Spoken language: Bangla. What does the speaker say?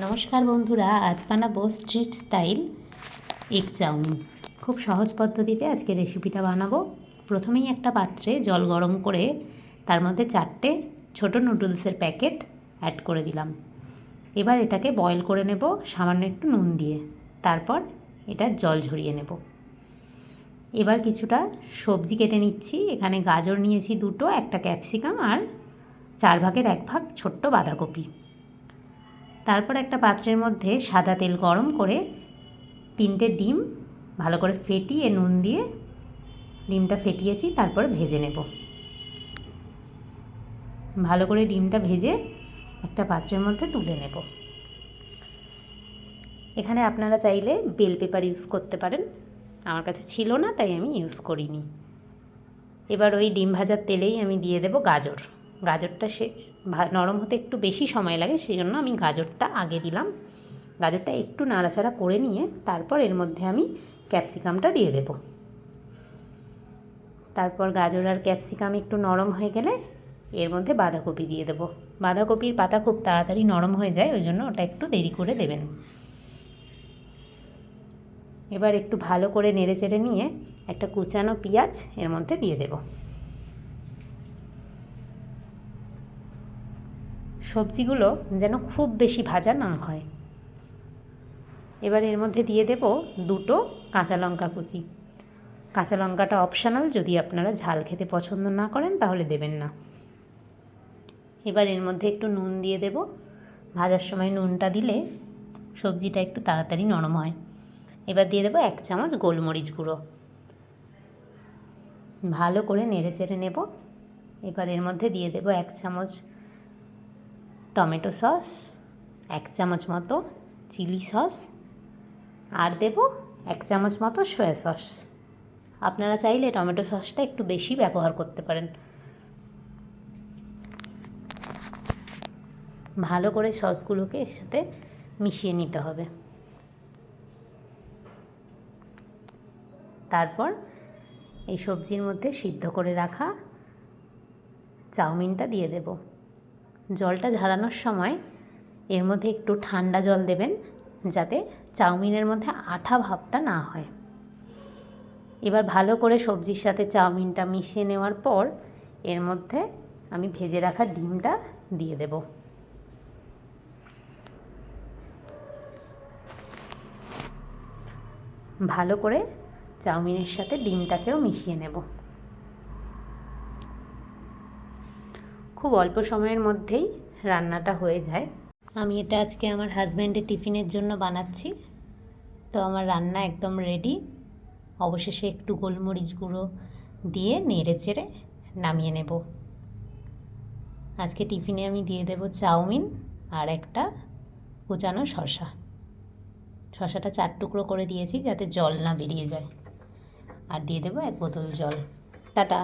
নমস্কার বন্ধুরা, আজ বানাবো স্ট্রিট স্টাইল এগ চাউমিন। খুব সহজ পদ্ধতিতে আজকে রেসিপিটা বানাবো। প্রথমেই একটা পাত্রে জল গরম করে তার মধ্যে 4টে ছোটো নুডলসের প্যাকেট অ্যাড করে দিলাম। এবার এটাকে বয়েল করে নেব সামান্য একটু নুন দিয়ে। তারপর এটা জল ঝরিয়ে নেব। এবার কিছুটা সবজি কেটে নিচ্ছি। এখানে গাজর নিয়েছি 2টো, একটা ক্যাপসিকাম আর 4 ভাগের 1 ভাগ ছোট্ট বাঁধাকপি। তারপর একটা পাত্রের মধ্যে সাদা তেল গরম করে 3টে ডিম ভালো করে ফেটিয়ে নুন দিয়ে ডিমটা ফেটিয়েছি, তারপরে ভেজে নেব। ভালো করে ডিমটা ভেজে একটা পাত্রের মধ্যে তুলে নেব। এখানে আপনারা চাইলে বেল পেপার ইউজ করতে পারেন, আমার কাছে ছিল না তাই আমি ইউজ করিনি। এবার ওই ডিম ভাজার তেলেই আমি দিয়ে দেব গাজর। গাজরটা নরম হতে একটু বেশি সময় লাগে, সেই জন্য আমি গাজরটা আগে দিলাম। গাজরটা একটু নাড়াচাড়া করে নিয়ে তারপর এর মধ্যে আমি ক্যাপসিকামটা দিয়ে দেব। তারপর গাজর আর ক্যাপসিকাম একটু নরম হয়ে গেলে এর মধ্যে বাঁধাকপি দিয়ে দেব। বাঁধাকপির পাতা খুব তাড়াতাড়ি নরম হয়ে যায়, ওই জন্য ওটা একটু দেরি করে দেবেন। এবার একটু ভালো করে নেড়েচেড়ে নিয়ে একটা কুচানো পেঁয়াজ এর মধ্যে দিয়ে দেব। সবজিগুলো যেন খুব বেশি ভাজা না হয়। এবার এর মধ্যে দিয়ে দেব 2টো কাঁচা লঙ্কা কুচি। কাঁচা লঙ্কাটা অপশনাল, যদি আপনারা ঝাল খেতে পছন্দ না করেন তাহলে দেবেন না। এবার এর মধ্যে একটু নুন দিয়ে দেব। ভাজার সময় নুনটা দিলে সবজিটা একটু তাড়াতাড়ি নরম হয়। এবার দিয়ে দেব 1 চামচ গোলমরিচ গুঁড়ো। ভালো করে নেড়েচেড়ে নেব। এবার এর মধ্যে দিয়ে দেব 1 চামচ টমেটো সস, 1 চামচ মতো চিলি সস, আর দেব 1 চামচ মতো সয়া সস। আপনারা চাইলে টমেটো সসটা একটু বেশি ব্যবহার করতে পারেন। ভালো করে সসগুলোকে এর সাথে মিশিয়ে নিতে হবে। তারপর এই সবজির মধ্যে সিদ্ধ করে রাখা চাউমিনটা দিয়ে দেব। জলটা ঝরানোর সময় এর মধ্যে একটু ঠান্ডা জল দেবেন, যাতে চাউমিনের মধ্যে আঠা ভাবটা না হয়। এবার ভালো করে সবজির সাথে চাউমিনটা মিশিয়ে নেওয়ার পর এর মধ্যে আমি ভেজে রাখা ডিমটা দিয়ে দেব। ভালো করে চাউমিনের সাথে ডিমটাকেও মিশিয়ে নেব। খুব অল্প সময়ের মধ্যেই রান্নাটা হয়ে যায়। আমি এটা আজকে আমার হাজব্যান্ডের টিফিনের জন্য বানাচ্ছি, তো আমার রান্না একদম রেডি। অবশেষে একটু গোলমরিচ গুঁড়ো দিয়ে নেড়েচেড়ে নামিয়ে নেব। আজকে টিফিনে আমি দিয়ে দেব চাউমিন আর একটা কুচানো শসা। শসাটা 4 টুকরো করে দিয়েছি যাতে জল না বেরিয়ে যায়, আর দিয়ে দেব 1 বোতল জল। টাটা।